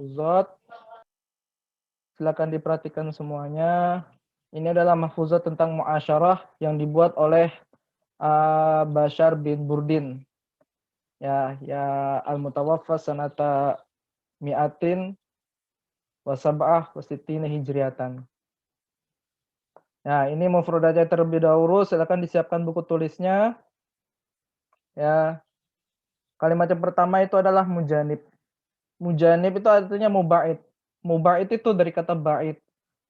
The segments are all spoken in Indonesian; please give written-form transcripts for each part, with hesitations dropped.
mahfuzat. Silakan diperhatikan semuanya. Ini adalah mahfuzat tentang muasyarah yang dibuat oleh Bashar bin Burdin. Ya al-mutawaffa sanata mi'atin wa sab'ah wa sittina hijriyatan. Nah, ini mufradatnya terlebih dahulu, silakan disiapkan buku tulisnya. Ya. Kalimat yang pertama itu adalah mujanib. Mujanib itu artinya muba'id. Muba'id itu dari kata ba'id.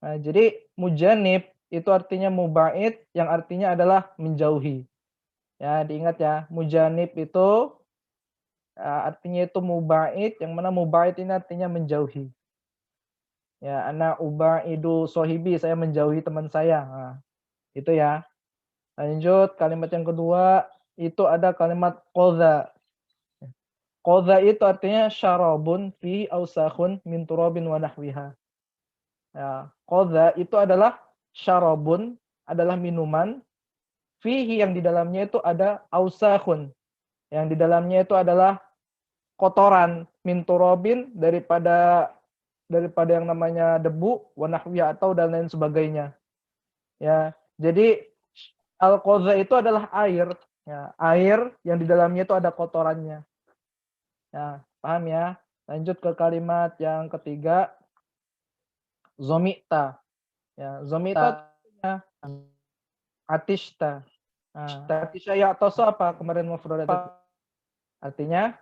Nah, jadi mujanib itu artinya muba'id yang artinya adalah menjauhi. Ya, diingat ya, mujanib itu artinya itu muba'id, yang mana muba'id ini artinya menjauhi. Ya, ana uba'idu sohibi, saya menjauhi teman saya. Nah, itu ya. Lanjut, kalimat yang kedua itu ada kalimat qadha. Qadha itu artinya syarabun fi ausakhun min turabin wa nahwiha. Ya, qadha itu adalah syarabun, adalah minuman, fihi yang di dalamnya itu ada ausakhun. Yang di dalamnya itu adalah kotoran, min turabin daripada yang namanya debu, wa nahwiha atau dan lain sebagainya. Ya, jadi al-qadha itu adalah air, ya, air yang di dalamnya itu ada kotorannya. Ya, paham ya? Lanjut ke kalimat yang ketiga, zomita. Ya, zomita artinya atishta. Nah, atisha ya atau apa kemarin mufradat artinya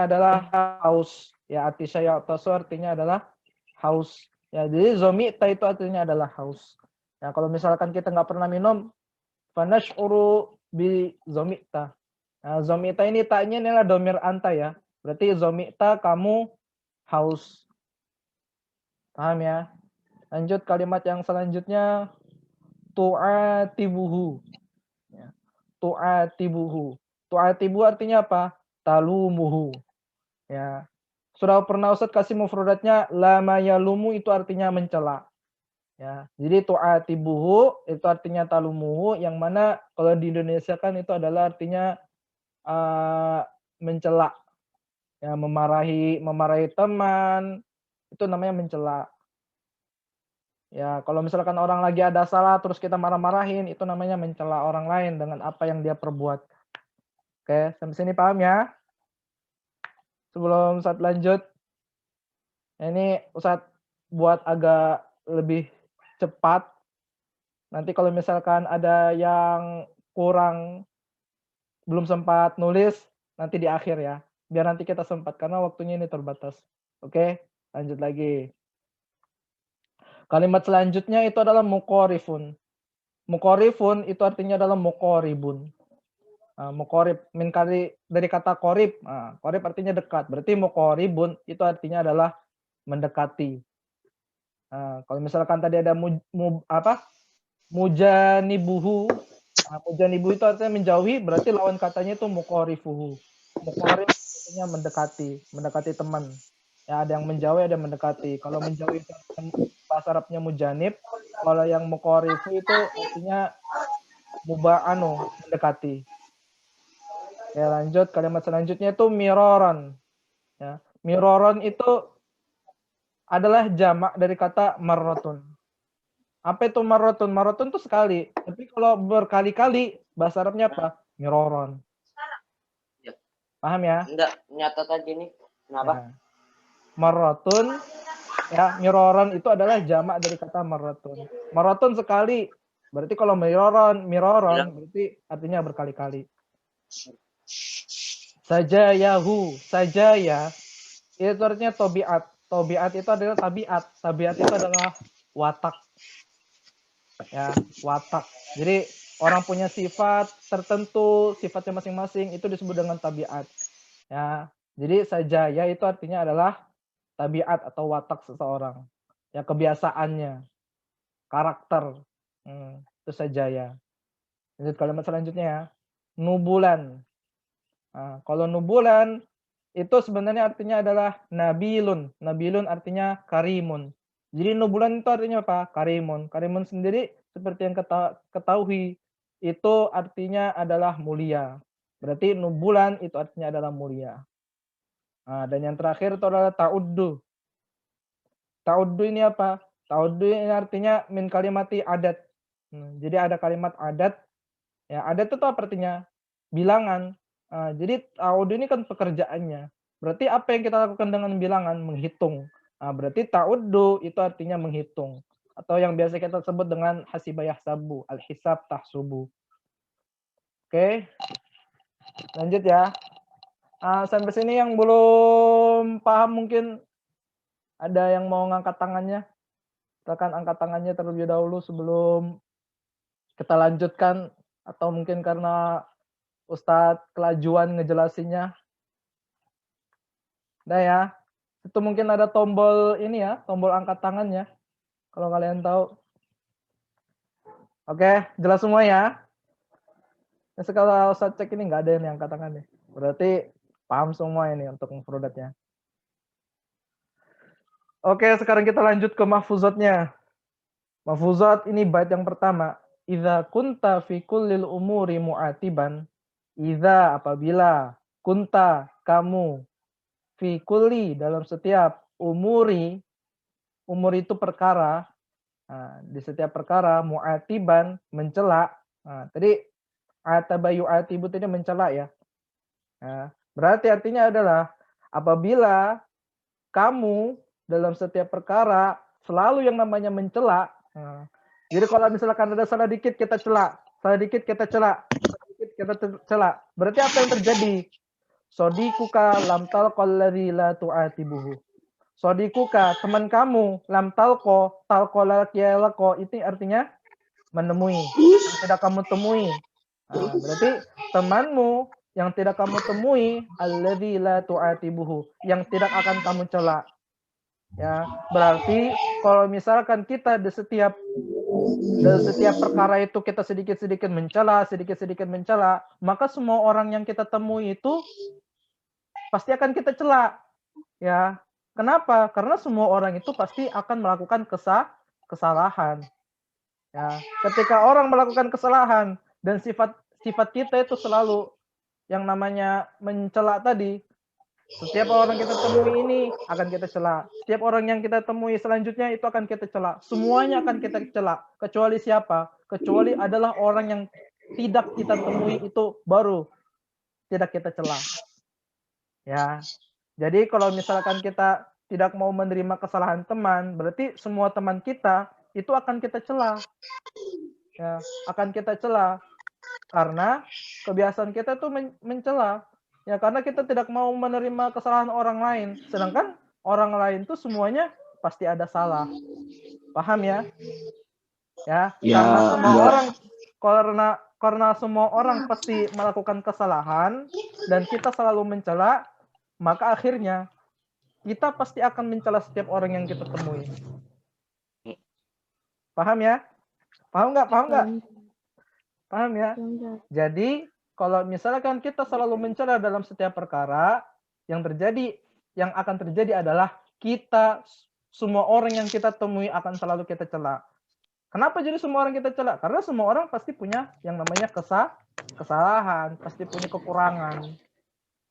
adalah haus. Ya, atisha ya atau artinya adalah haus. Ya, jadi zomita itu artinya adalah haus. Ya, kalau misalkan kita nggak pernah minum, fanash'uru bi zomita. Nah, zomita ini taknya adalah domir anta ya. Berarti zomita kamu haus. Paham ya? Lanjut kalimat yang selanjutnya, tu'atibuhu. Ya. Tu'atibuhu. Tu'atibu artinya apa? Talumuhu. Ya. Sudah pernah Ustaz kasih mufradatnya, lama yalumu itu artinya mencela. Ya. Jadi tu'atibuhu itu artinya talumuhu, yang mana kalau di Indonesia kan itu adalah artinya mencela. Ya, memarahi teman, itu namanya mencela. Ya, kalau misalkan orang lagi ada salah terus kita marah-marahin, itu namanya mencela orang lain dengan apa yang dia perbuat. Oke, sampai sini paham ya? Sebelum Ustaz lanjut, ini Ustaz buat agak lebih cepat. Nanti kalau misalkan ada yang kurang belum sempat nulis, nanti di akhir ya. Biar nanti kita sempat karena waktunya ini terbatas. Oke, lanjut lagi. Kalimat selanjutnya itu adalah muqorifun. Muqorifun itu artinya adalah muqoribun. Muqorib dari kata qorib. Qorib artinya dekat. Berarti muqoribun itu artinya adalah mendekati. Kalau misalkan tadi ada mujanibuhu. Mujanibuhu itu artinya menjauhi, berarti lawan katanya itu muqorifuhu. Muqorib artinya mendekati teman. Ya, ada yang menjauhi, ada yang mendekati. Kalau menjauhi itu bahasa Arabnya mujanib. Kalau yang muqorifu itu artinya mendekati. Ya, lanjut kalimat selanjutnya itu miroron. Ya, miroron itu adalah jamak dari kata marrotun. Apa itu marrotun? Marrotun itu sekali. Tapi kalau berkali-kali bahasa Arabnya apa? Miroron. Paham ya? Enggak, nyatat aja nih. Kenapa? Ya. Marrotun, ya, miroron itu adalah jamak dari kata marrotun. Marrotun sekali. Berarti kalau miroron berarti artinya berkali-kali. Saja ya, itu artinya tobiat. Tobiat itu adalah tabiat. Tabiat itu adalah watak. Ya, watak. Jadi orang punya sifat tertentu, sifatnya masing-masing itu disebut dengan tabiat. Ya, jadi sajaya itu artinya adalah tabiat atau watak seseorang. Ya, kebiasaannya, karakter. Itu sajaya. Lanjut kalimat selanjutnya ya. Nubulan. Nah, kalau nubulan itu sebenarnya artinya adalah nabilun. Nabilun artinya karimun. Jadi nubulan itu artinya apa? Karimun. Karimun sendiri seperti yang ketahui itu artinya adalah mulia. Berarti nubulan itu artinya adalah mulia. Nah, dan yang terakhir itu adalah ta'uddu. Ta'uddu ini apa? Ta'uddu ini artinya min kalimati adat. Jadi ada kalimat adat, ya adat itu apa artinya? Bilangan. Jadi ta'uddu ini kan pekerjaannya. Berarti apa yang kita lakukan dengan bilangan? Menghitung. Berarti ta'uddu itu artinya menghitung. Atau yang biasa kita sebut dengan hasiba yahsabu, al-hisab tahsubu. Oke, lanjut ya. Sampai sini yang belum paham mungkin ada yang mau ngangkat tangannya? Silakan angkat tangannya terlebih dahulu sebelum kita lanjutkan, atau mungkin karena Ustadz kelajuan ngejelasinnya. Udah ya. Itu mungkin ada tombol ini ya, tombol angkat tangannya. Kalau kalian tahu. Oke, jelas semua ya. Nah, kalau Ustadz cek ini nggak ada yang angkat tangannya. Berarti paham semua ini untuk mufradatnya. Oke, sekarang kita lanjut ke mahfuzatnya. Mahfuzat ini bait yang pertama. Idza kunta fi kullil umuri mu'atiban. Idza apabila kunta kamu fi kulli dalam setiap umuri, umur itu perkara, di setiap perkara mu'atiban mencela. Tadi ataba yu'atibu tadi mencela ya. Berarti artinya adalah apabila kamu dalam setiap perkara selalu yang namanya mencela. Jadi kalau misalkan ada salah dikit kita cela, salah dikit kita cela, salah dikit kita cela. Berarti apa yang terjadi? Sodikuka lam talqal ladzi la tu'atibuhu. Sodikuka, teman kamu, lam talqo lako, itu artinya menemui, yang tidak kamu temui. Berarti temanmu yang tidak kamu temui, alladzi la tu'atibuhu, yang tidak akan kamu cela. Ya, berarti kalau misalkan kita di setiap perkara itu kita sedikit-sedikit mencela, maka semua orang yang kita temui itu pasti akan kita cela. Ya, kenapa? Karena semua orang itu pasti akan melakukan kesalahan. Ya, ketika orang melakukan kesalahan dan sifat kita itu selalu yang namanya mencela tadi, setiap orang kita temui ini akan kita cela. Setiap orang yang kita temui selanjutnya itu akan kita cela. Semuanya akan kita cela. Kecuali siapa? Kecuali adalah orang yang tidak kita temui itu baru tidak kita cela. Ya. Jadi kalau misalkan kita tidak mau menerima kesalahan teman, berarti semua teman kita itu akan kita cela. Ya, akan kita cela. Karena kebiasaan kita tuh mencela. Ya, karena kita tidak mau menerima kesalahan orang lain. Sedangkan orang lain tuh semuanya pasti ada salah. Paham ya? Ya, karena semua orang karena semua orang pasti melakukan kesalahan dan kita selalu mencela, maka akhirnya kita pasti akan mencela setiap orang yang kita temui. Paham ya? Paham nggak? Paham nggak? Paham ya? Jadi kalau misalkan kita selalu mencela dalam setiap perkara, yang akan terjadi adalah kita semua orang yang kita temui akan selalu kita cela. Kenapa jadi semua orang kita cela? Karena semua orang pasti punya yang namanya kesalahan, pasti punya kekurangan.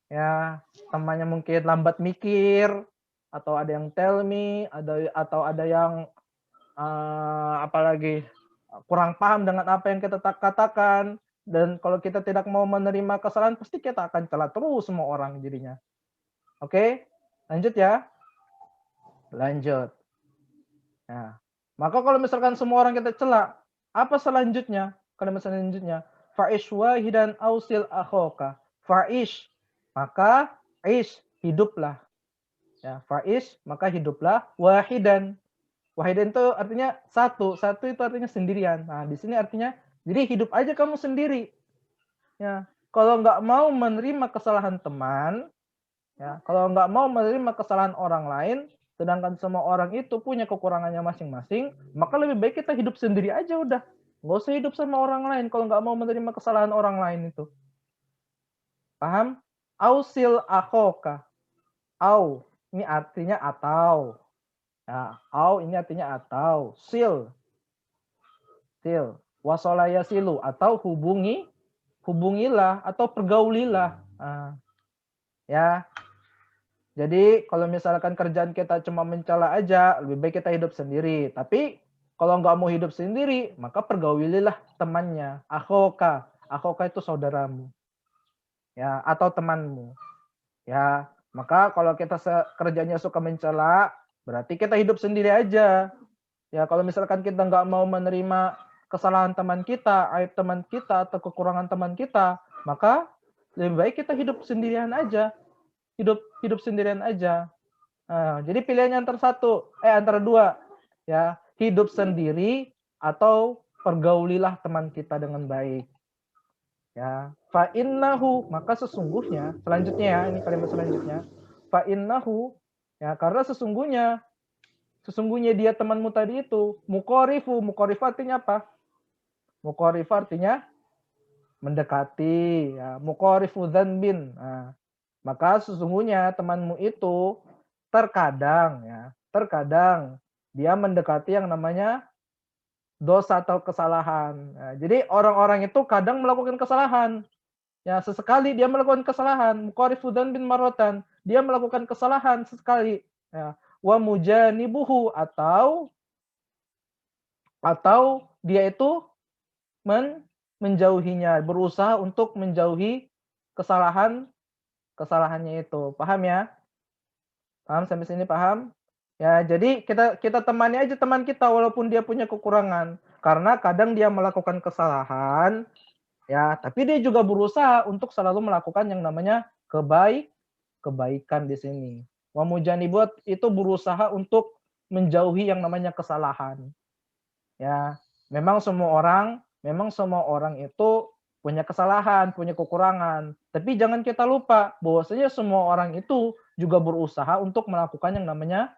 Ya, temannya mungkin lambat mikir, atau ada yang tell me, atau ada yang apalagi kurang paham dengan apa yang kita katakan. Dan kalau kita tidak mau menerima kesalahan, pasti kita akan cela terus semua orang jadinya. Oke, lanjut ya. Lanjut. Nah, maka kalau misalkan semua orang kita cela, apa selanjutnya? Kalimat selanjutnya, fa'ish wahidan ausil akhoka. Fa'ish, maka ish, hiduplah. Ya, fa'ish, maka hiduplah. Wahidan. Wahidan itu artinya satu. Satu itu artinya sendirian. Nah, di sini artinya, jadi hidup aja kamu sendiri. Ya, kalau nggak mau menerima kesalahan teman, ya, kalau nggak mau menerima kesalahan orang lain, sedangkan semua orang itu punya kekurangannya masing-masing, maka lebih baik kita hidup sendiri aja udah. Nggak usah hidup sama orang lain kalau nggak mau menerima kesalahan orang lain itu. Paham? Ausil akhoka. Au, ini artinya atau. Ya, au ini artinya atau. Sil. Wasolaya silu, atau hubungilah, atau pergaulilah. Ya. Jadi kalau misalkan kerjaan kita cuma mencela aja, lebih baik kita hidup sendiri. Tapi kalau nggak mau hidup sendiri, maka pergaulilah temannya. Akhoka. Akhoka itu saudaramu. Ya, atau temanmu. Ya, maka kalau kita kerjanya suka mencela, berarti kita hidup sendiri aja. Ya, kalau misalkan kita nggak mau menerima kesalahan teman kita, aib teman kita, atau kekurangan teman kita, maka lebih baik kita hidup sendirian aja. Hidup sendirian aja. Nah, jadi pilihannya antara dua, ya, hidup sendiri atau pergaulilah teman kita dengan baik. Ya, fa innahu, maka sesungguhnya, selanjutnya ya, ini kalimat selanjutnya. Fa innahu, ya, karena sesungguhnya dia temanmu tadi itu mukorifu artinya apa? Mukorifu artinya mendekati, ya, mukorifu dzanbin. Nah, maka sesungguhnya temanmu itu terkadang dia mendekati yang namanya dosa atau kesalahan. Nah, jadi orang-orang itu kadang melakukan kesalahan. Ya, sesekali dia melakukan kesalahan. Muqarifu dzanbin marratan. Dia melakukan kesalahan sesekali. Ya. Wa mujanibuhu atau dia itu menjauhinya, berusaha untuk menjauhi kesalahannya itu. Paham ya? Paham sampai sini, paham? Ya, jadi kita temani aja teman kita walaupun dia punya kekurangan. Karena kadang dia melakukan kesalahan, ya, tapi dia juga berusaha untuk selalu melakukan yang namanya kebaikan di sini. Wa mujanibut itu berusaha untuk menjauhi yang namanya kesalahan. Ya, memang semua orang itu punya kesalahan, punya kekurangan. Tapi jangan kita lupa bahwasanya semua orang itu juga berusaha untuk melakukan yang namanya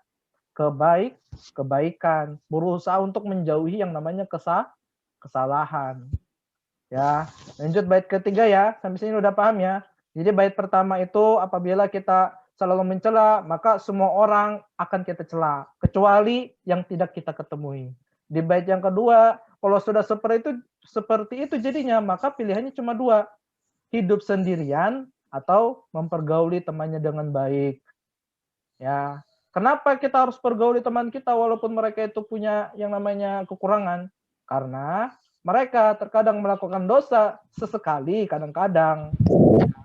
kebaikan, berusaha untuk menjauhi yang namanya kesalahan. Ya, lanjut bait ketiga ya. Sampai sini udah paham ya. Jadi bait pertama itu apabila kita selalu mencela, maka semua orang akan kita cela, kecuali yang tidak kita ketemui. Di bait yang kedua, kalau sudah seperti itu jadinya, maka pilihannya cuma dua, hidup sendirian atau mempergauli temannya dengan baik. Ya, kenapa kita harus pergauli teman kita walaupun mereka itu punya yang namanya kekurangan? Karena mereka terkadang melakukan dosa sesekali, kadang-kadang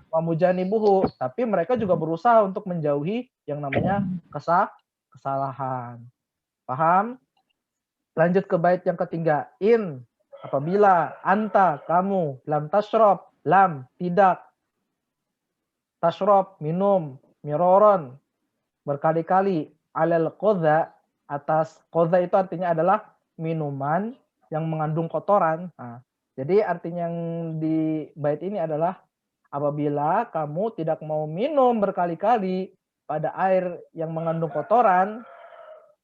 buhu, tapi mereka juga berusaha untuk menjauhi yang namanya kesalahan. Paham? Lanjut ke bait yang ketiga. In, apabila anta, kamu, lam tasrob, lam, tidak, tasrob, minum, miroron, berkali-kali, alal qodha, atas qodha itu artinya adalah minuman yang mengandung kotoran. Nah, jadi artinya yang di bait ini adalah apabila kamu tidak mau minum berkali-kali pada air yang mengandung kotoran,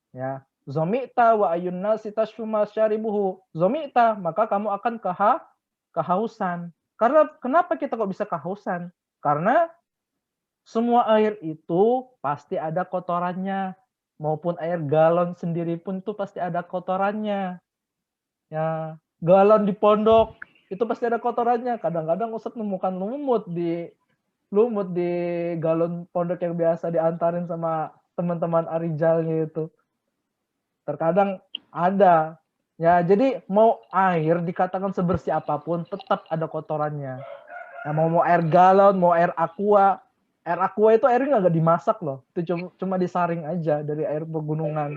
ya, zomita wa ayun nasi tashfuma syaribuhu. Zomita, maka kamu akan kehausan. Karena kenapa kita kok bisa kehausan? Karena semua air itu pasti ada kotorannya. Maupun air galon sendiri pun itu pasti ada kotorannya. Ya, galon di pondok itu pasti ada kotorannya. Kadang-kadang Ustadz nemukan lumut di galon pondok yang biasa diantarin sama teman-teman arijalnya itu. Terkadang ada. Ya, jadi mau air dikatakan sebersih apapun tetap ada kotorannya. Ya, mau air galon, mau air aqua itu airnya nggak dimasak loh. Itu cuma disaring aja dari air pegunungan.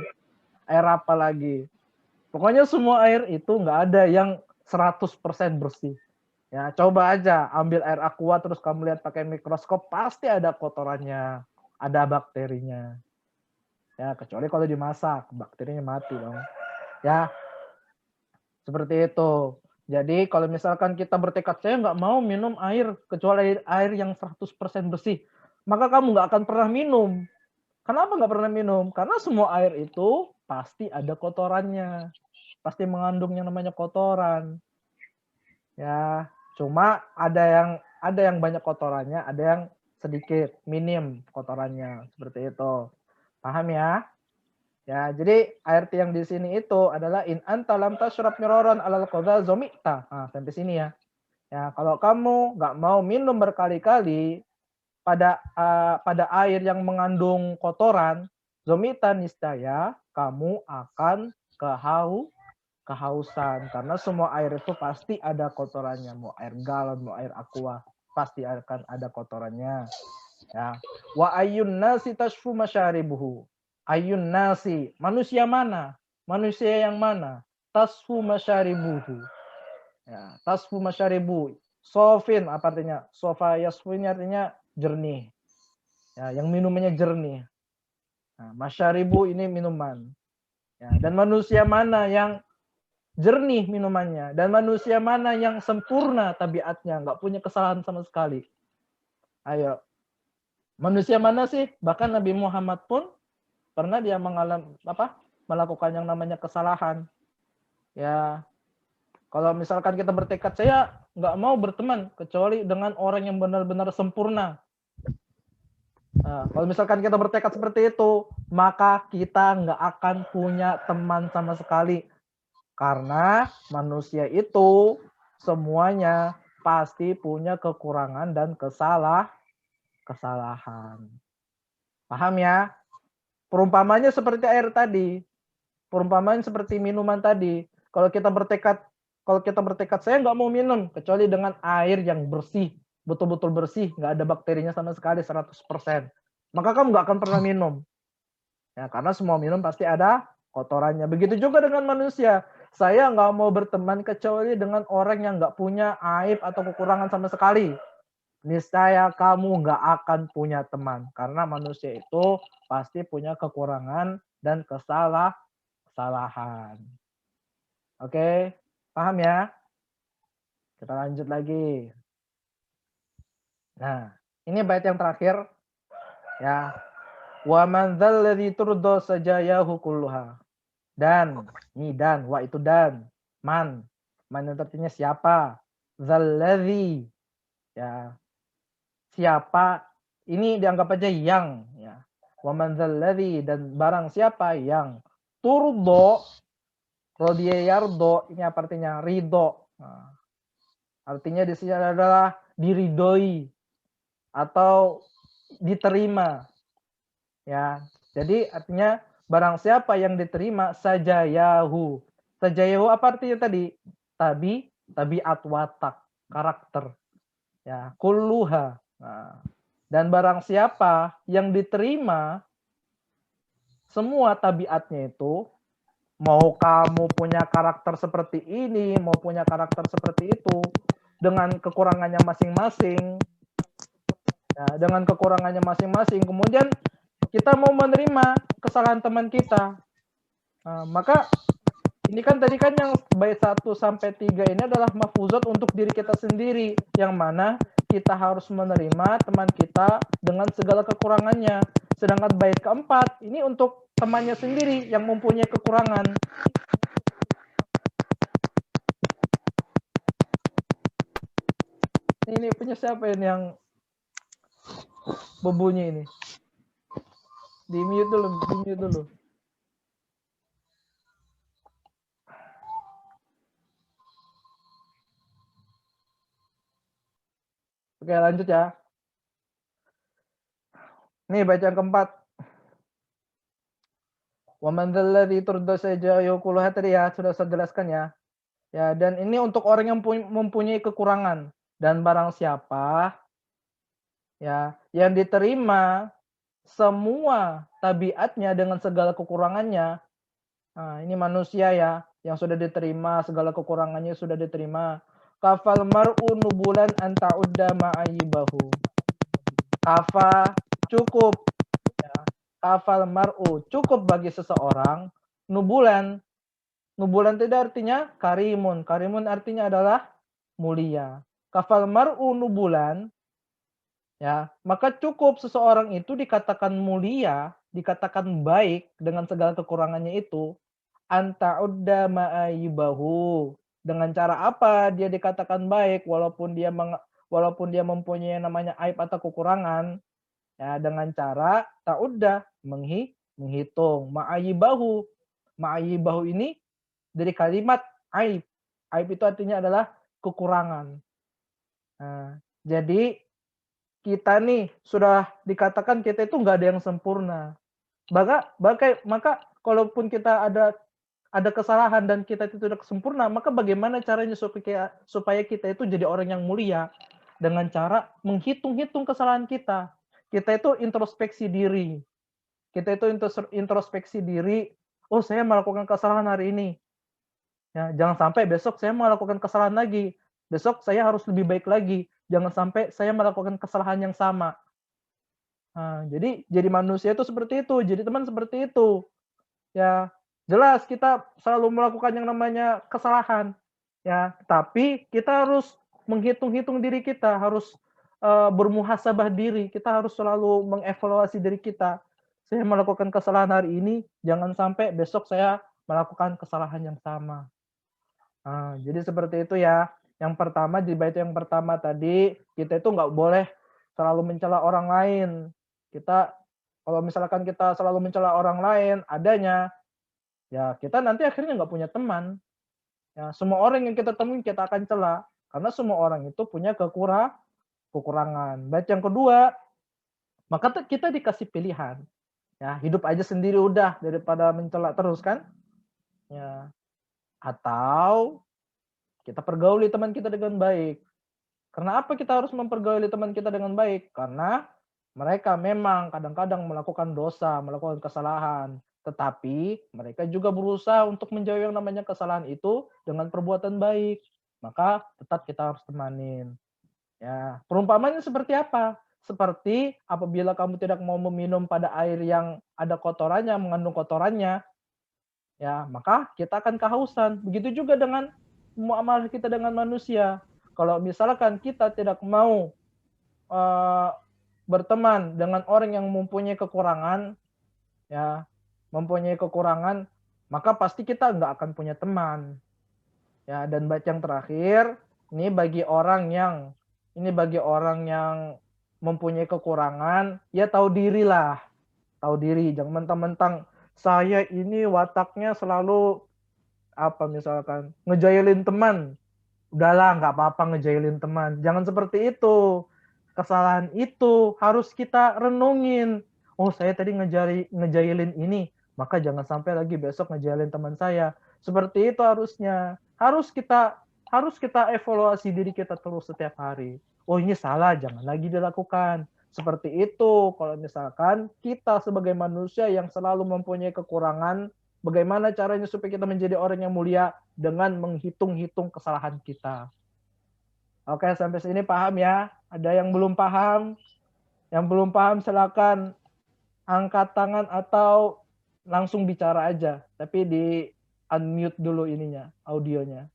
Air apa lagi? Pokoknya semua air itu nggak ada yang 100% bersih. Ya, coba aja ambil air aqua terus kamu lihat pakai mikroskop, pasti ada kotorannya, ada bakterinya. Ya, kecuali kalau dimasak, bakterinya mati dong. Ya, seperti itu. Jadi kalau misalkan kita bertekad, saya nggak mau minum air, kecuali air yang 100% bersih, maka kamu nggak akan pernah minum. Kenapa nggak pernah minum? Karena semua air itu pasti ada kotorannya. Pasti mengandung yang namanya kotoran. Ya, cuma ada yang banyak kotorannya, ada yang sedikit, minim kotorannya. Seperti itu. Paham ya? Ya, jadi ayat yang di sini itu adalah in anta lam tashrab miraran alal qadha zomita. Nah, sampai sini ya. Ya, kalau kamu nggak mau minum berkali-kali pada air yang mengandung kotoran, zomita niscaya kamu akan kehausan, karena semua air itu pasti ada kotorannya, mau air galon, mau air aqua, pasti akan ada kotorannya. Ya. Wa ayyun nasi tashfu masyaribuhu. Ayyun nasi, manusia mana? Manusia yang mana? Tasfu masyaribuhu. Ya, tasfu masyaribu. Sofin apa artinya? Sofa yasfu ini artinya jernih. Ya, yang minumannya jernih. Nah, masyaribu ini minuman. Ya, dan manusia mana yang jernih minumannya, dan manusia mana yang sempurna tabiatnya, nggak punya kesalahan sama sekali. Ayo, manusia mana sih? Bahkan Nabi Muhammad pun pernah dia melakukan yang namanya kesalahan. Ya, kalau misalkan kita bertekad, saya nggak mau berteman kecuali dengan orang yang benar-benar sempurna. Nah, kalau misalkan kita bertekad seperti itu, maka kita nggak akan punya teman sama sekali. Karena manusia itu semuanya pasti punya kekurangan dan kesalahan. Paham ya? Perumpamannya seperti air tadi. Perumpamaan seperti minuman tadi. Kalau kita bertekad saya nggak mau minum kecuali dengan air yang bersih, betul-betul bersih, nggak ada bakterinya sama sekali 100%. Maka kamu nggak akan pernah minum. Ya, karena semua minum pasti ada kotorannya. Begitu juga dengan manusia. Saya nggak mau berteman kecuali dengan orang yang nggak punya aib atau kekurangan sama sekali. Niscaya kamu nggak akan punya teman. Karena manusia itu pasti punya kekurangan dan kesalahan. Oke, paham ya? Kita lanjut lagi. Nah, ini bait yang terakhir. Ya. Wa man dzalladzi turdo sajayahu kulluha. Dan, wa itu dan. Man itu artinya siapa? Dzalladzi. Ya. Siapa? Ini dianggap aja yang, ya. Wa man dzalladzi, dan barang siapa yang turdo, rodiya yardo, ini apa artinya? Ridho. Nah, artinya di sini adalah diridhoi atau diterima. Ya. Jadi artinya barang siapa yang diterima sajayahu. Sajayahu apa artinya tadi? Tabiat watak, karakter. Ya, kulluha. Nah, dan barang siapa yang diterima semua tabiatnya itu, mau kamu punya karakter seperti ini, mau punya karakter seperti itu, dengan kekurangannya masing-masing, ya, dengan kekurangannya masing-masing, kemudian kita mau menerima kesalahan teman kita, nah, maka ini kan tadi kan yang bait 1 sampai 3 ini adalah mafuzat untuk diri kita sendiri, yang mana kita harus menerima teman kita dengan segala kekurangannya. Sedangkan bait keempat ini untuk temannya sendiri yang mempunyai kekurangan. Ini punya siapa ini yang berbunyi ini? Di mute dulu. Oke, lanjut ya. Nih bait yang keempat. Wa man dzalladzi turda sajayahu kulluha tadi ya, sudah saya jelaskan ya. Ya, dan ini untuk orang yang mempunyai kekurangan, dan barang siapa ya yang diterima semua tabiatnya dengan segala kekurangannya. Nah, ini manusia ya yang sudah diterima segala kekurangannya, sudah diterima. Kafal mar'u nubulan anta udda ma'ayibahu. Kafa cukup ya. Kafal mar'u cukup bagi seseorang, nubulan. Nubulan tidak artinya karimun. Karimun artinya adalah mulia. Kafal mar'u nubulan, ya, maka cukup seseorang itu dikatakan mulia, dikatakan baik dengan segala kekurangannya itu, anta udda ma'ayibahu. Dengan cara apa dia dikatakan baik walaupun dia mempunyai namanya aib atau kekurangan? Ya, dengan cara ta'udda, menghitung. Ma'ayibahu. Ma'ayibahu ini dari kalimat aib. Aib itu artinya adalah kekurangan. Nah, jadi kita nih sudah dikatakan kita itu nggak ada yang sempurna. Maka kalaupun kita ada kesalahan dan kita itu tidak sempurna, maka bagaimana caranya supaya kita itu jadi orang yang mulia? Dengan cara menghitung-hitung kesalahan kita. Kita itu introspeksi diri. Kita itu introspeksi diri, oh saya melakukan kesalahan hari ini. Ya, jangan sampai besok saya melakukan kesalahan lagi. Besok saya harus lebih baik lagi. Jangan sampai saya melakukan kesalahan yang sama. Nah, jadi manusia itu seperti itu, jadi teman seperti itu. Ya, jelas kita selalu melakukan yang namanya kesalahan. Ya, tapi kita harus menghitung-hitung diri kita, harus bermuhasabah diri. Kita harus selalu mengevaluasi diri kita. Saya melakukan kesalahan hari ini, jangan sampai besok saya melakukan kesalahan yang sama. Nah, jadi seperti itu ya. Yang pertama, di bait yang pertama tadi, kita itu nggak boleh selalu mencela orang lain. Kalau misalkan kita selalu mencela orang lain adanya, ya kita nanti akhirnya nggak punya teman. Ya, semua orang yang kita temui kita akan cela, karena semua orang itu punya kekurangan. Bait yang kedua, maka kita dikasih pilihan. Ya, hidup aja sendiri udah daripada mencela terus kan? Ya. Atau kita pergauli teman kita dengan baik. Karena apa kita harus mempergauli teman kita dengan baik? Karena mereka memang kadang-kadang melakukan dosa, melakukan kesalahan. Tetapi mereka juga berusaha untuk menjauhi yang namanya kesalahan itu dengan perbuatan baik. Maka tetap kita harus temanin. Ya, perumpamannya seperti apa? Seperti apabila kamu tidak mau meminum pada air yang ada kotorannya, mengandung kotorannya, ya maka kita akan kehausan. Begitu juga dengan muamalah kita dengan manusia. Kalau misalkan kita tidak mau berteman dengan orang yang mempunyai kekurangan, ya mempunyai kekurangan, maka pasti kita nggak akan punya teman. Ya, dan bait yang terakhir, ini bagi orang yang mempunyai kekurangan, ya tahu dirilah, tahu diri, jangan mentang-mentang saya ini wataknya selalu misalkan ngejailin teman, udahlah nggak apa-apa ngejailin teman, jangan seperti itu. Kesalahan itu harus kita renungin. Oh, saya tadi ngejailin ini, maka jangan sampai lagi besok ngejailin teman saya. Seperti itu harusnya. Harus kita evaluasi diri kita terus setiap hari. Oh, ini salah, jangan lagi dilakukan. Seperti itu. Kalau misalkan kita sebagai manusia yang selalu mempunyai kekurangan, bagaimana caranya supaya kita menjadi orang yang mulia? Dengan menghitung-hitung kesalahan kita. Oke, sampai sini paham ya? Ada yang belum paham? Yang belum paham silakan angkat tangan atau langsung bicara aja. Tapi di unmute dulu ininya, audionya.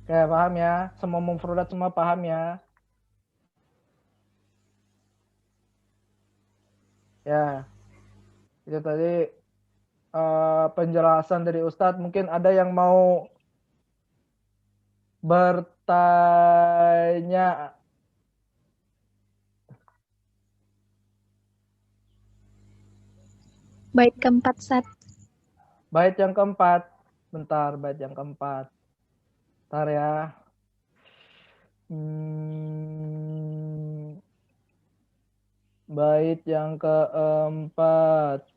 Oke, paham ya? Semua mufradat semua paham ya? Ya, itu tadi penjelasan dari Ustadz. Mungkin ada yang mau bertanya. Bait keempat, Sat. Bait yang keempat. Bentar, bait yang keempat. Bentar ya. Bait yang keempat.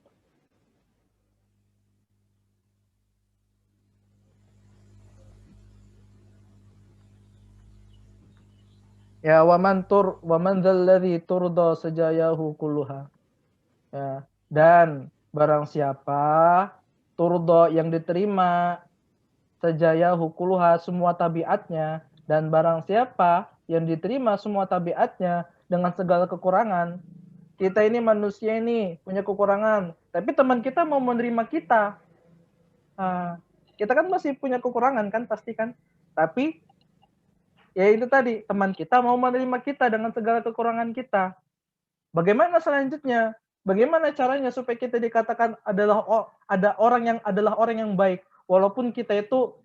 Ya, waman dzalladzi turda sajayahu kulluha. Ya, dan barang siapa turdo yang diterima sajayahu kulluha semua tabiatnya, dan barang siapa yang diterima semua tabiatnya dengan segala kekurangan. Kita ini manusia ini punya kekurangan, tapi teman kita mau menerima kita. Kita kan masih punya kekurangan kan pasti kan, tapi ya itu tadi, teman kita mau menerima kita dengan segala kekurangan kita. Bagaimana selanjutnya? Bagaimana caranya supaya kita dikatakan ada orang yang baik walaupun kita itu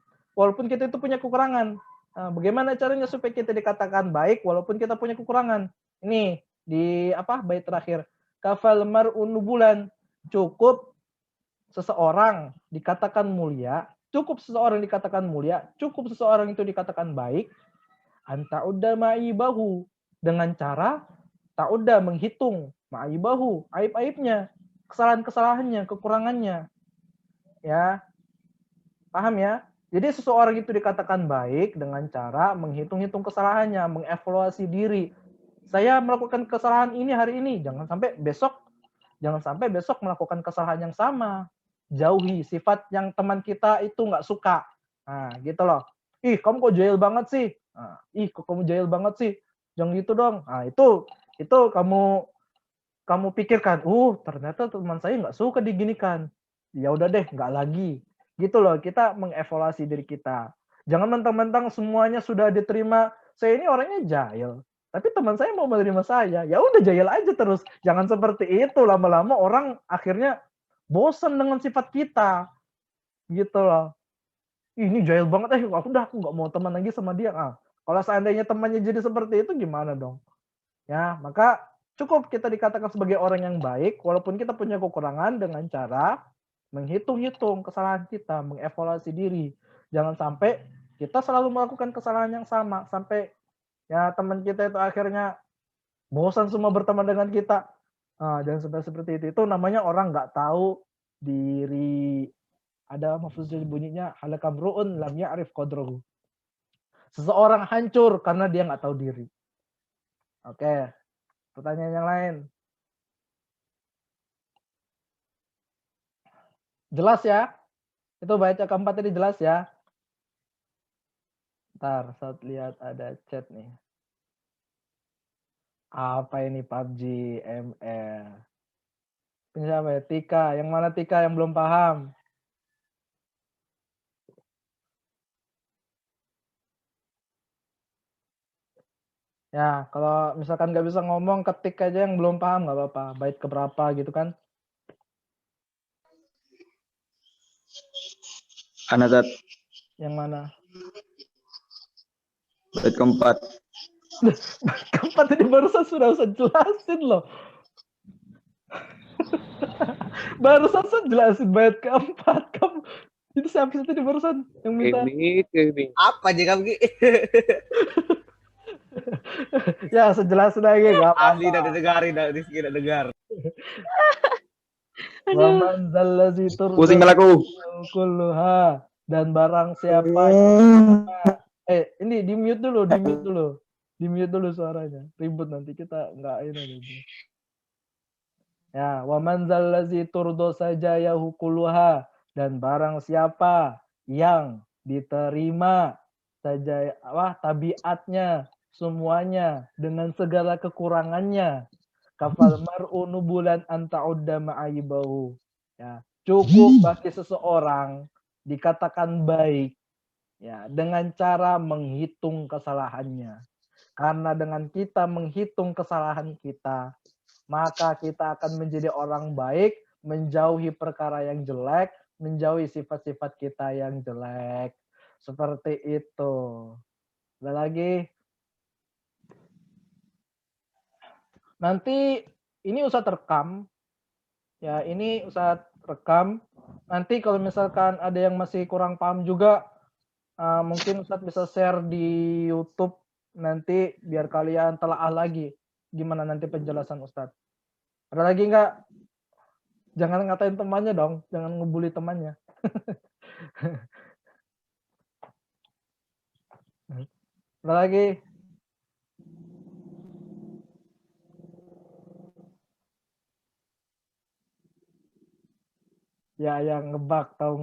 punya kekurangan. Nah, bagaimana caranya supaya kita dikatakan baik walaupun kita punya kekurangan? Ini di bait terakhir. Kafal mar'un nubulan. Cukup seseorang dikatakan mulia, cukup seseorang itu dikatakan baik anta'udda ma'ibahu, dengan cara ta'udda menghitung ma'ibahu, aib-aibnya, kesalahan-kesalahannya, kekurangannya. Ya, paham ya? Jadi seseorang itu dikatakan baik dengan cara menghitung-hitung kesalahannya, mengevaluasi diri. Saya melakukan kesalahan ini hari ini, jangan sampai besok melakukan kesalahan yang sama. Jauhi sifat yang teman kita itu nggak suka. Nah, gitu loh. Ih, kamu kok jahil banget sih? Nah, ih, kok kamu jahil banget sih? Jangan gitu dong. Nah, itu kamu pikirkan, ternyata teman saya nggak suka diginikan. Ya udah deh, nggak lagi. Gitu loh, kita mengevaluasi diri kita. Jangan mentang-mentang semuanya sudah diterima, saya ini orangnya jahil. Tapi teman saya mau menerima saya, ya udah jahil aja terus. Jangan seperti itu, lama-lama orang akhirnya bosan dengan sifat kita. Gitu loh. Ini jahil banget, aku nggak mau teman lagi sama dia. Kalau seandainya temannya jadi seperti itu gimana dong? Ya, maka cukup kita dikatakan sebagai orang yang baik, walaupun kita punya kekurangan dengan cara menghitung-hitung kesalahan kita, mengevaluasi diri. Jangan sampai kita selalu melakukan kesalahan yang sama, sampai ya teman kita itu akhirnya bosan semua berteman dengan kita. Jangan sampai seperti itu. Itu namanya orang nggak tahu diri. Ada mafuzul bunyinya, halakamru'un lam ya'rif qadrahu. Seseorang hancur karena dia nggak tahu diri. Oke. Pertanyaan yang lain. Jelas ya? Itu baca keempat tadi jelas ya? Ntar, saat lihat ada chat nih. Apa ini PUBG ML? Ini siapa ya? Tika. Yang mana Tika yang belum paham? Ya, kalau misalkan nggak bisa ngomong, ketik aja yang belum paham nggak apa-apa. Bait keberapa gitu kan? Anadat. Yang mana? Bait keempat. Bait keempat tadi barusan sudah usah jelasin loh. Barusan saya jelasin bait keempat. Kamu itu siapa sih tadi barusan yang minta? Apa aja kamu? Ya, sejelas lagi nggak apa-apa. Ahli dan dengarin, Rizky tidak dengar. Waman zallazi Pusing aku. kulluha, dan barang siapa ini di mute dulu suaranya, ribut nanti kita nggak ini. Ya, waman zallazi turdo saja kulluha, dan barang siapa yang diterima saja tabiatnya semuanya dengan segala kekurangannya. Kafal mar'u nubulan anta'udda ma'aibahu. Ya, cukup bagi seseorang dikatakan baik ya dengan cara menghitung kesalahannya. Karena dengan kita menghitung kesalahan kita, maka kita akan menjadi orang baik, menjauhi perkara yang jelek, menjauhi sifat-sifat kita yang jelek. Seperti itu. Ada lagi? Nanti ini Ustadz rekam. Ya, ini Ustadz rekam. Nanti kalau misalkan ada yang masih kurang paham juga, mungkin Ustadz bisa share di YouTube nanti biar kalian telaah lagi gimana nanti penjelasan Ustadz. Ada lagi nggak? Jangan ngatain temannya dong, jangan ngebully temannya. Ada lagi? Ya, yang ngebak, tahu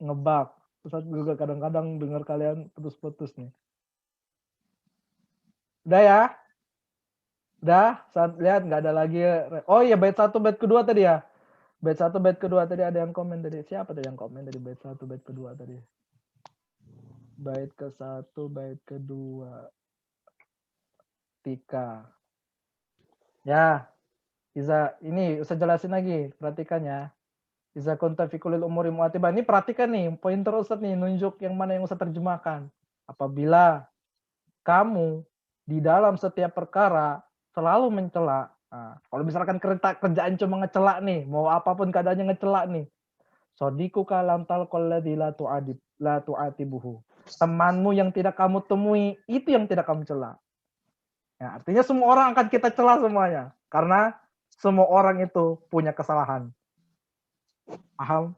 ngebak. Ustadz juga kadang-kadang dengar kalian putus-putus nih. Udah ya? Udah? Saat lihat nggak ada lagi. Oh iya, bait 1, bait kedua tadi ya? Bait 1, bait kedua tadi ada yang komen tadi. Siapa tadi yang komen dari bait 1, bait kedua tadi? Bait ke-1, bait kedua. Tika. Ya, ini Ustaz jelasin lagi, perhatikan ya. Iza kunta fi kulil umuri mu'atiba. Ini perhatikan nih, pointer Ustaz nih, nunjuk yang mana yang Ustaz terjemahkan. Apabila kamu di dalam setiap perkara selalu mencela. Nah, kalau misalkan kerjaan cuma ngecela nih, mau apapun keadaannya ngecela nih. Sodiku kalam talqal ladzi la tu'adib. la tu'atibuhu. Temanmu yang tidak kamu temui, itu yang tidak kamu cela. Ya, artinya semua orang akan kita cela semuanya. Karena semua orang itu punya kesalahan. Paham?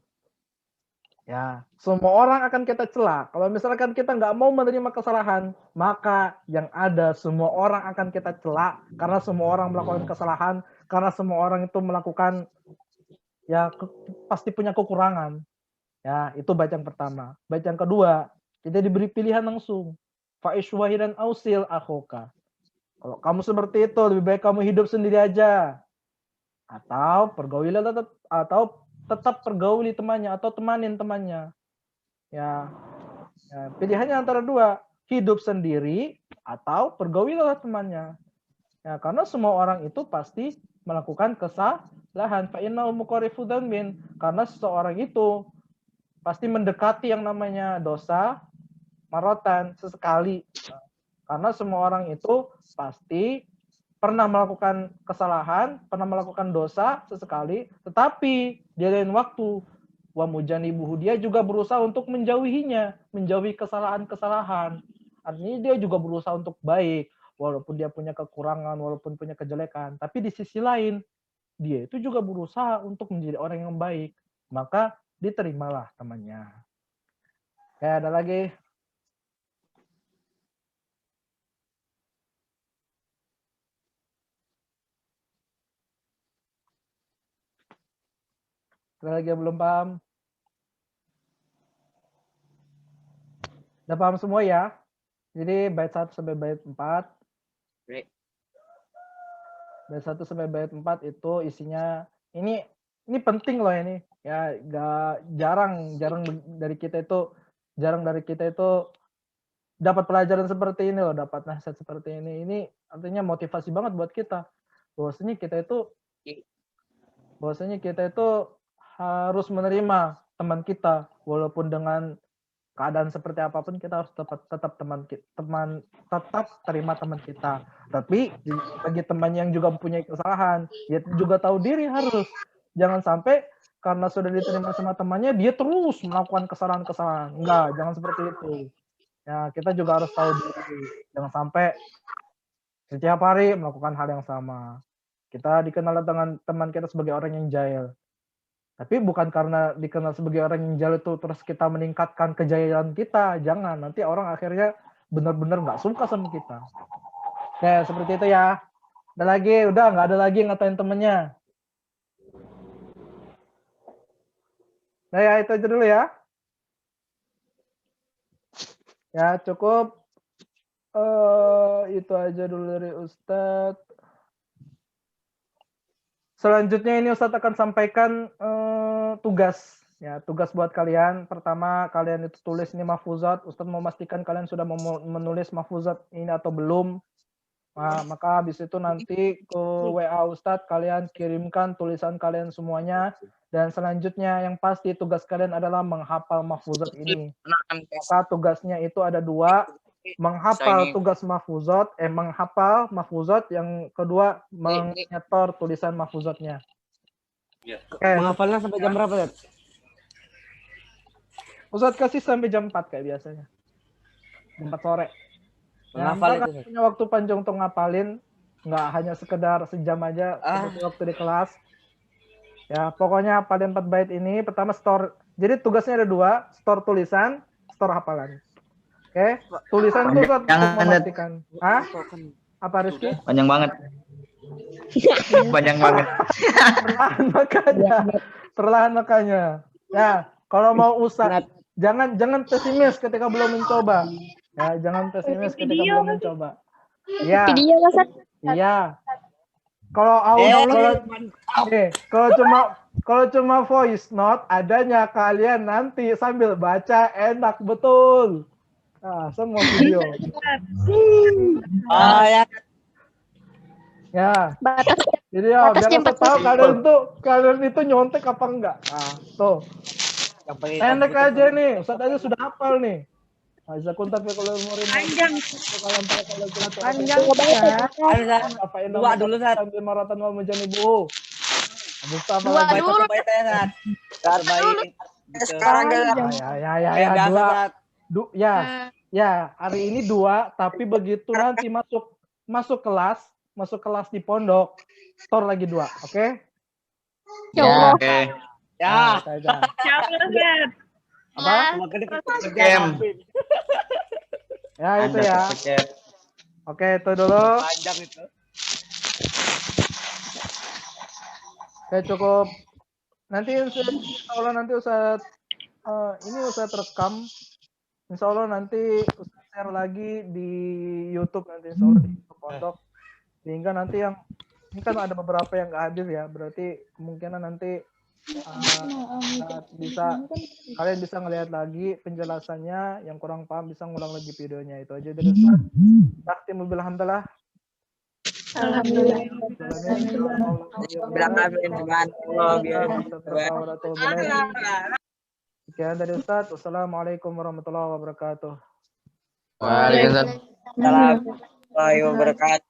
Ya, semua orang akan kita cela. Kalau misalkan kita nggak mau menerima kesalahan, maka yang ada semua orang akan kita cela. Karena semua orang melakukan kesalahan. Karena semua orang itu melakukan, ya pasti punya kekurangan. Ya, itu bait yang pertama. Bait yang kedua, kita diberi pilihan langsung. Fa'ishwahidan ausil akhoka. Kalau kamu seperti itu, lebih baik kamu hidup sendiri aja. Atau pergaulilah tetap pergauli temannya atau temanin temannya. Ya, pilihannya antara dua, hidup sendiri atau pergaulilah temannya. Ya, karena semua orang itu pasti melakukan kesalahan. Fa innahu muqarrifu dzambin, karena seseorang itu pasti mendekati yang namanya dosa marotan sesekali. Karena semua orang itu pasti pernah melakukan kesalahan, pernah melakukan dosa sesekali, tetapi di lain waktu wa mujanibuhu, dia juga berusaha untuk menjauhinya, menjauhi kesalahan-kesalahan. Artinya dia juga berusaha untuk baik, walaupun dia punya kekurangan, walaupun punya kejelekan. Tapi di sisi lain, dia itu juga berusaha untuk menjadi orang yang baik. Maka diterimalah temannya. Ya, ada lagi. Ada lagi yang belum paham? Udah paham semua ya? Jadi bait 1 sampai bait 4. Bait 1 sampai bait 4 itu isinya ini penting loh ini. Ya, jarang dari kita itu dapat pelajaran seperti ini loh, dapat nasihat seperti ini. Ini artinya motivasi banget buat kita. Bahwasanya kita itu harus menerima teman kita, walaupun dengan keadaan seperti apapun kita harus tetap terima teman kita. Tapi bagi teman yang juga mempunyai kesalahan, dia juga tahu diri harus. Jangan sampai karena sudah diterima sama temannya dia terus melakukan kesalahan-kesalahan. Enggak, jangan seperti itu. Ya, kita juga harus tahu diri. Jangan sampai setiap hari melakukan hal yang sama. Kita dikenal dengan teman kita sebagai orang yang jahil. Tapi bukan karena dikenal sebagai orang yang jahil itu terus kita meningkatkan kejahilan kita. Jangan, nanti orang akhirnya benar-benar nggak suka sama kita. Oke, seperti itu ya. Ada lagi, udah nggak ada lagi yang ngatain temennya. Nah ya, itu aja dulu ya. Ya, cukup. Itu aja dulu dari Ustadz. Selanjutnya ini Ustadz akan sampaikan tugas. Ya, tugas buat kalian. Pertama, kalian itu tulis ini mahfuzat. Ustadz memastikan kalian sudah menulis mahfuzat ini atau belum. Nah, maka habis itu nanti ke WA Ustadz kalian kirimkan tulisan kalian semuanya. Dan selanjutnya yang pasti tugas kalian adalah menghafal mahfuzat ini. Maka tugasnya itu ada 2. Menghafal tugas mahfuzat, menghafal mahfuzat, yang kedua menyetor tulisan mahfuzatnya. Menghafalnya sampai jam berapa, Ustaz? Ustadz kasih sampai jam 4 kayak biasanya. Jam 4 sore. Menghafal itu punya waktu panjang untuk ngapalin, nggak hanya sekedar sejam aja seperti waktu di kelas. Ya, pokoknya hafalin 4 bait ini. Pertama store. Jadi tugasnya ada 2, store tulisan, store hafalan. Oke, tulisan itu untuk memastikan. Hah? Apa Rizky? Panjang banget. Panjang banget. Perlahan makanya. Ya, kalau mau usaha, jangan pesimis ketika belum mencoba. Ya, jangan pesimis ketika belum mencoba. Iya. Iya. Kalau kalau cuma voice note adanya kalian nanti sambil baca enak betul. Nah, semua video. Ya. Ya. Jadi ya biar tahu kalian itu nyontek apa enggak. Nah, tuh. Enak aja nih. Ustaz aja sudah hafal nih. Aiza kuntar kalau murid panjang. Panjang ya. Dua dulu Ustaz. Sambil maratan wal mujanibu. Habis apa lagi? Terbaik. Sekarang Ya, biasa, dua. Tat. Ya, hari ini 2, tapi begitu nanti masuk kelas di pondok, tor lagi 2, oke? Ya, oke. Ya. Saja. Ya. Apa? Game. Ya, itu Anda ya. terpencet. Oke, itu dulu. Panjang itu. Oke, cukup. Nanti insya Allah nanti Ustaz ini Ustaz rekam. Insya Allah nanti Ustaz share lagi di YouTube nanti insya Allah di YouTube pondok. Sehingga nanti yang ini kan ada beberapa yang nggak hadir ya, berarti kemungkinan nanti kalian bisa ngelihat lagi penjelasannya, yang kurang paham bisa ngulang lagi videonya. Itu aja dari Ustaz. Taktimul bilhamdalah. Alhamdulillah. Sekian dari Ustaz. Wassalamualaikum warahmatullahi wabarakatuh. Waalaikumsalam. Assalamualaikum warahmatullahi wabarakatuh.